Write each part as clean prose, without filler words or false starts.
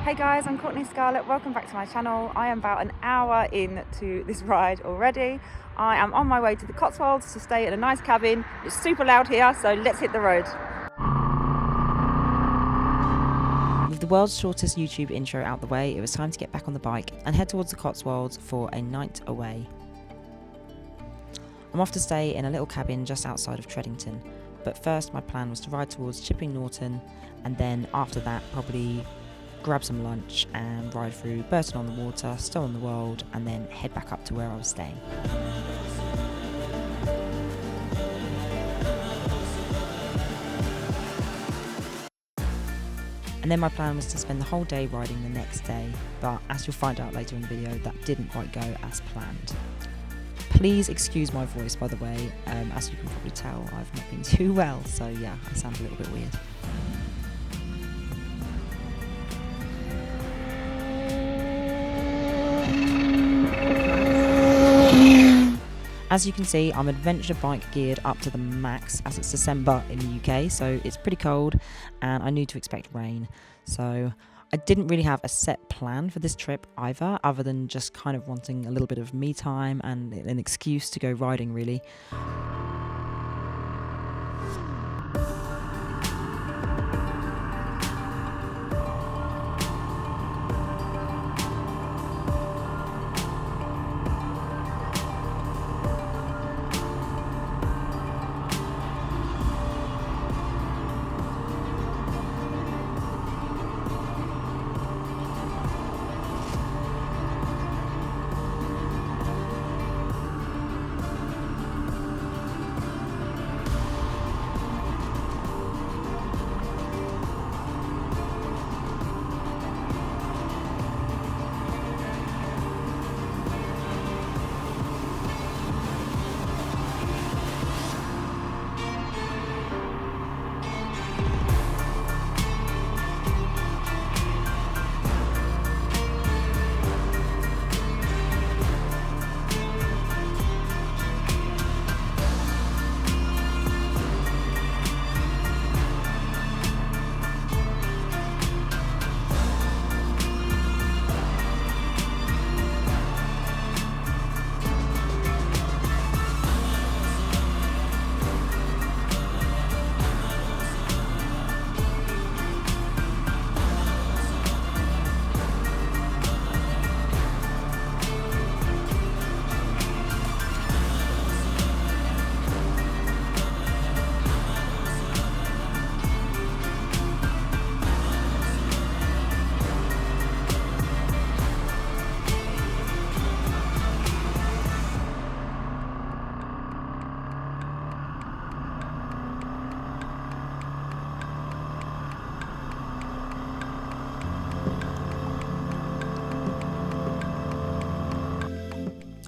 Hey guys, I'm Courtney Scarlett. Welcome back to my channel. I am about an hour into this ride already. I am on my way to the Cotswolds to stay in a nice cabin. It's super loud here, so let's hit the road. With the world's shortest YouTube intro out the way, it was time to get back on the bike and head towards the Cotswolds for a night away. I'm off to stay in a little cabin just outside of Tredington, but first my plan was to ride towards Chipping Norton, and then after that probably grab some lunch and ride through Burton on the Water, Stow on the Wold, and then head back up to where I was staying. And then my plan was to spend the whole day riding the next day, but as you'll find out later in the video, that didn't quite go as planned. Please excuse my voice, by the way. As you can probably tell, I've not been too well, so yeah, I sound a little bit weird. As you can see, I'm adventure bike geared up to the max as it's December in the UK, so it's pretty cold and I knew to expect rain. So I didn't really have a set plan for this trip either, other than just kind of wanting a little bit of me time and an excuse to go riding really.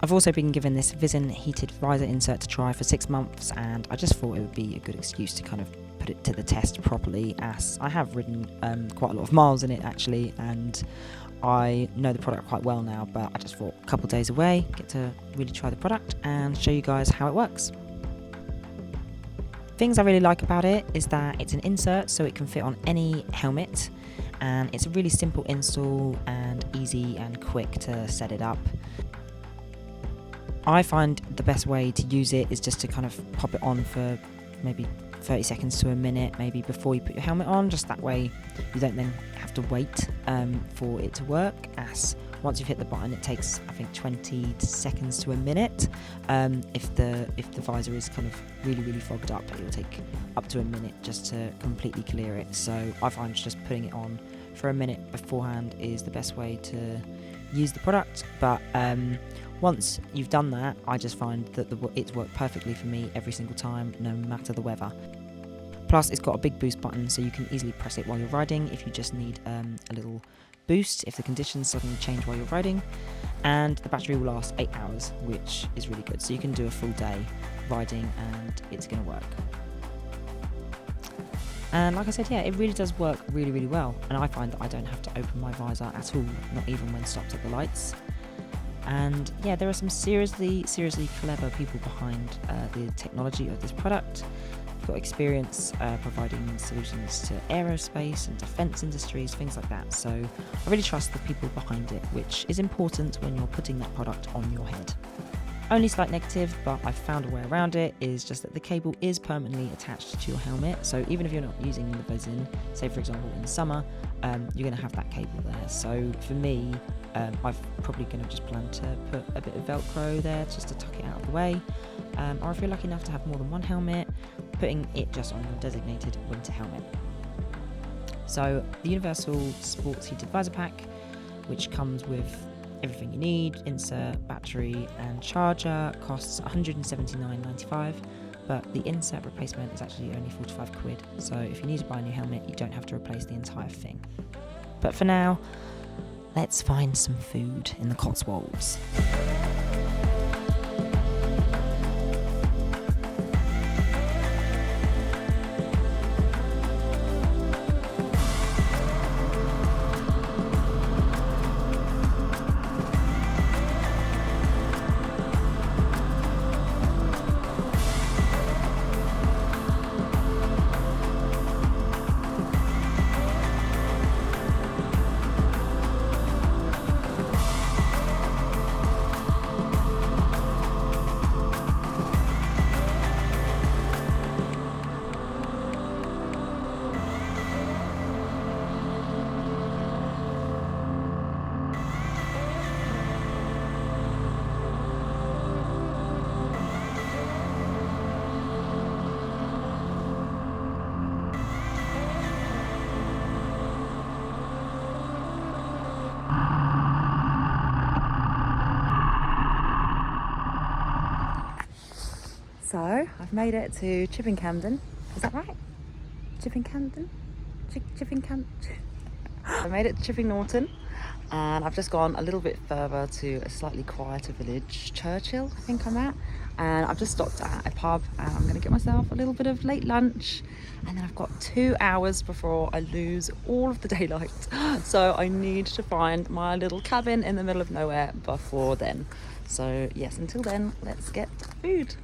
I've also been given this visor heated visor insert to try for 6 months, and I just thought it would be a good excuse to kind of put it to the test properly, as I have ridden quite a lot of miles in it actually, and I know the product quite well now, but I just thought a couple of days away, get to really try the product and show you guys how it works. Things I really like about it is that it's an insert, so it can fit on any helmet, and it's a really simple install and easy and quick to set it up. I find the best way to use it is just to kind of pop it on for maybe 30 seconds to a minute, maybe before you put your helmet on, just that way you don't then have to wait for it to work, as once you've hit the button it takes I think 20 seconds to a minute. If the visor is kind of really fogged up, it will take up to a minute just to completely clear it, so I find just putting it on for a minute beforehand is the best way to use the product. But once you've done that, I just find that it's worked perfectly for me every single time, no matter the weather. Plus, it's got a big boost button, so you can easily press it while you're riding if you just need a little boost if the conditions suddenly change while you're riding. And the battery will last 8 hours, which is really good. So you can do a full day riding and it's going to work. And like I said, yeah, it really does work really well. And I find that I don't have to open my visor at all, not even when stopped at the lights. And yeah, there are some seriously clever people behind the technology of this product. got experience providing solutions to aerospace and defence industries, things like that. So I really trust the people behind it, which is important when you're putting that product on your head. Only slight negative, but I've found a way around it, is just that the cable is permanently attached to your helmet. So even if you're not using the visor, say for example in summer, you're going to have that cable there. So for me, I'm probably going to just plan to put a bit of Velcro there just to tuck it out of the way. Or if you're lucky enough to have more than one helmet, putting it just on your designated winter helmet. So the Universal Sports Heated Visor Pack, which comes with everything you need, insert, battery and charger, costs £179.95, but the insert replacement is actually only 45 quid. So if you need to buy a new helmet, you don't have to replace the entire thing. But for now, let's find some food in the Cotswolds. So I've made it to Chipping Camden. Is that right? Chipping Camden? Chipping Camden? I made it to Chipping Norton, and I've just gone a little bit further to a slightly quieter village, Churchill, I think I'm at. And I've just stopped at a pub and I'm going to get myself a little bit of late lunch, and then I've got 2 hours before I lose all of the daylight. So I need to find my little cabin in the middle of nowhere before then. So yes, until then, let's get food.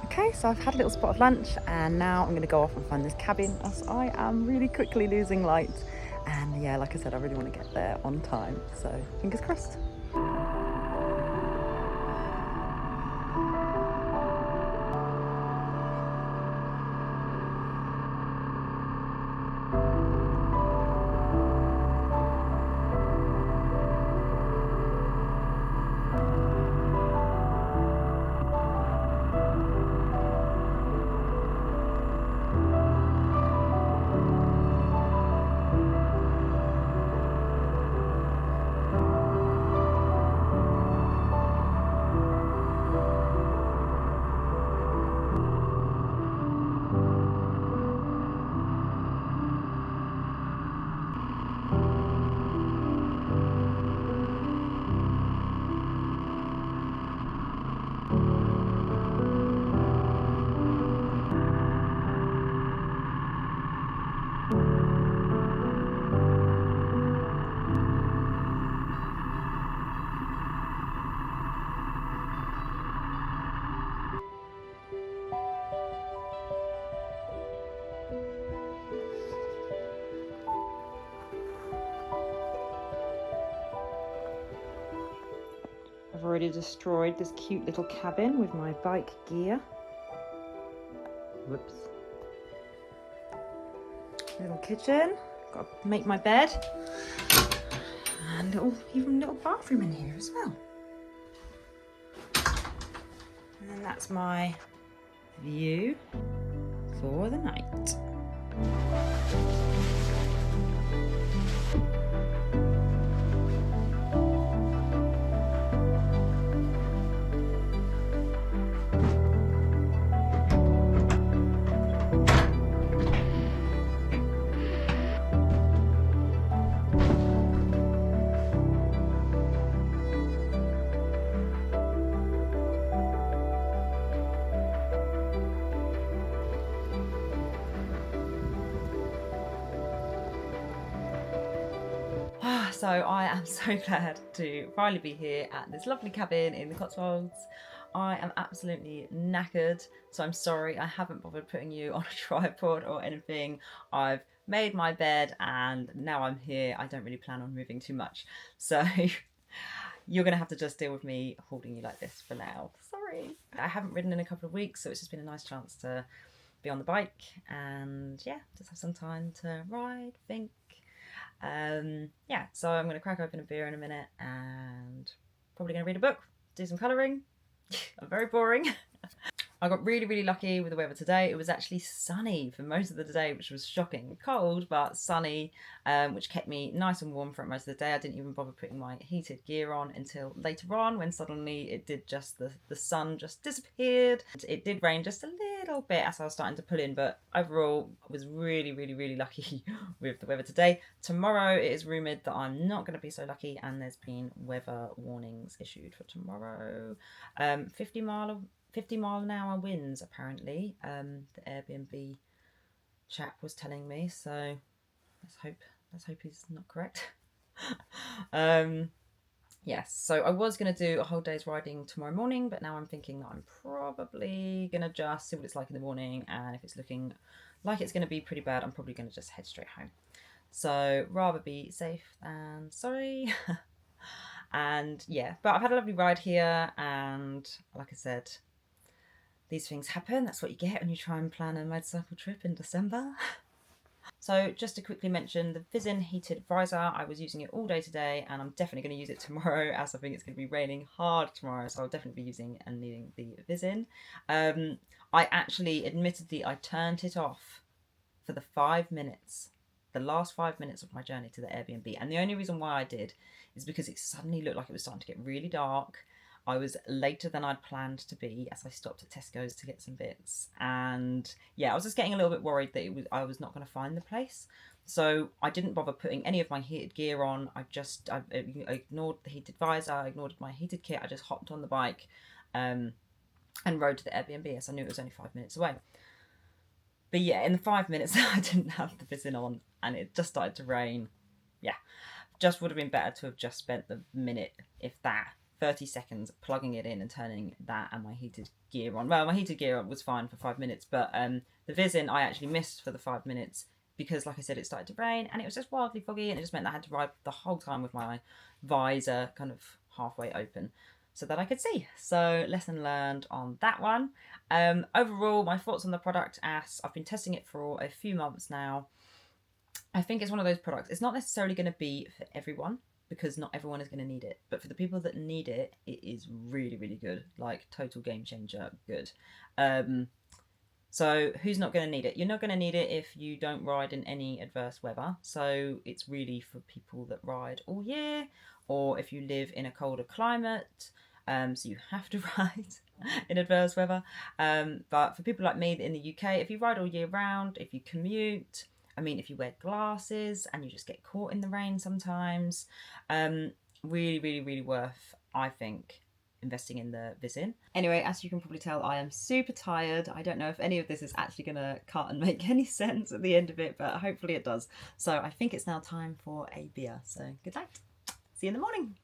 Okay, so I've had a little spot of lunch and now I'm going to go off and find this cabin, as I am really quickly losing light. And yeah, like I said, I really want to get there on time, so fingers crossed. I've already destroyed this cute little cabin with my bike gear. Whoops. Little kitchen. Got to make my bed. And even little bathroom in here as well. And then that's my view for the night. So I am so glad to finally be here at this lovely cabin in the Cotswolds. I am absolutely knackered, so I'm sorry I haven't bothered putting you on a tripod or anything. I've made my bed and now I'm here. I don't really plan on moving too much, so you're gonna have to just deal with me holding you like this for now. Sorry. I haven't ridden in a couple of weeks, so it's just been a nice chance to be on the bike and yeah, just have some time to ride, think. Yeah, so I'm going to crack open a beer in a minute and probably going to read a book, do some colouring. I'm very boring. I got really lucky with the weather today. It was actually sunny for most of the day, which was shocking. Cold, but sunny, which kept me nice and warm for most of the day. I didn't even bother putting my heated gear on until later on, when suddenly it did just, the sun just disappeared. It did rain just a little bit as I was starting to pull in, but overall I was really lucky with the weather today. Tomorrow it is rumoured that I'm not going to be so lucky, and there's been weather warnings issued for tomorrow. 50 mile an hour winds apparently, the Airbnb chap was telling me, so let's hope he's not correct. Yes, so I was going to do a whole day's riding tomorrow morning, but now I'm thinking that I'm probably going to just see what it's like in the morning, and if it's looking like it's going to be pretty bad, I'm probably going to just head straight home. So rather be safe than sorry. And yeah, but I've had a lovely ride here, and like I said, these things happen. That's what you get when you try and plan a motorcycle trip in December. So just to quickly mention the visor heated visor, I was using it all day today, and I'm definitely going to use it tomorrow, as I think it's going to be raining hard tomorrow, so I'll definitely be using and needing the visor. I actually, admittedly, I turned it off for the 5 minutes, the last 5 minutes of my journey to the Airbnb, and the only reason why I did is because it suddenly looked like it was starting to get really dark. I was later than I'd planned to be, as I stopped at Tesco's to get some bits, and yeah, I was just getting a little bit worried that I was not going to find the place, so I didn't bother putting any of my heated gear on. I ignored the heated visor, I ignored my heated kit. I just hopped on the bike and rode to the Airbnb, as I knew it was only 5 minutes away. But yeah, in the 5 minutes I didn't have the visor on, and it just started to rain. Yeah, just would have been better to have just spent the minute, if that, 30 seconds plugging it in and turning that and my heated gear on. Well, my heated gear was fine for 5 minutes, but the visor I actually missed for the 5 minutes because, like I said, it started to rain and it was just wildly foggy, and it just meant that I had to ride the whole time with my visor kind of halfway open so that I could see. So lesson learned on that one. Overall, my thoughts on the product, as I've been testing it for a few months now. I think it's one of those products, it's not necessarily going to be for everyone, because not everyone is going to need it, but for the people that need it, it is really good, like total game changer good. So who's not going to need it? You're not going to need it if you don't ride in any adverse weather, so it's really for people that ride all year, or if you live in a colder climate, so you have to ride in adverse weather. But for people like me in the UK, if you ride all year round, if you commute, I mean, if you wear glasses and you just get caught in the rain sometimes, really worth, I think, investing in the visor. Anyway, as you can probably tell, I am super tired. I don't know if any of this is actually going to cut and make any sense at the end of it, but hopefully it does. So I think it's now time for a beer. So good night. See you in the morning.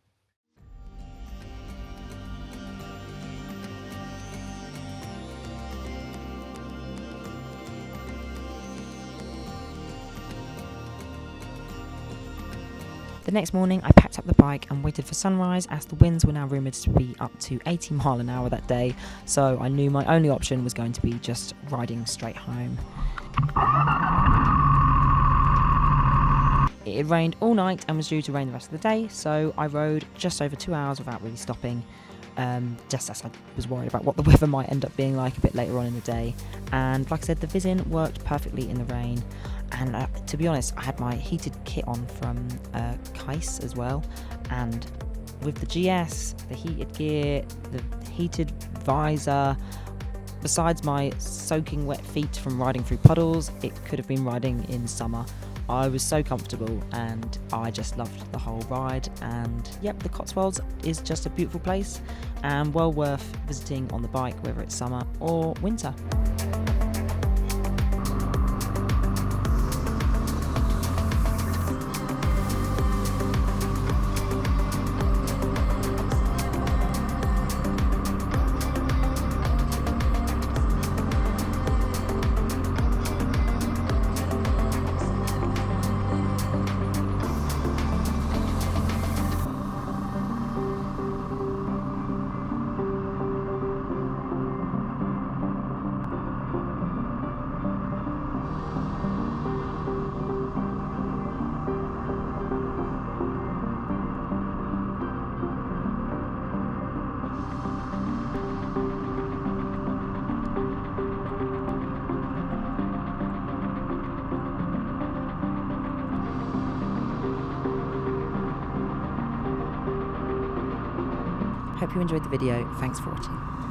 The next morning I packed up the bike and waited for sunrise, as the winds were now rumoured to be up to 80 mile an hour that day, so I knew my only option was going to be just riding straight home. It had rained all night and was due to rain the rest of the day, so I rode just over 2 hours without really stopping, just as I was worried about what the weather might end up being like a bit later on in the day. And like I said, the visor worked perfectly in the rain. And to be honest, I had my heated kit on from Kais as well, and with the GS, the heated gear, the heated visor, besides my soaking wet feet from riding through puddles, it could have been riding in summer. I was so comfortable and I just loved the whole ride. And yep, the Cotswolds is just a beautiful place and well worth visiting on the bike, whether it's summer or winter. hope you enjoyed the video. Thanks for watching.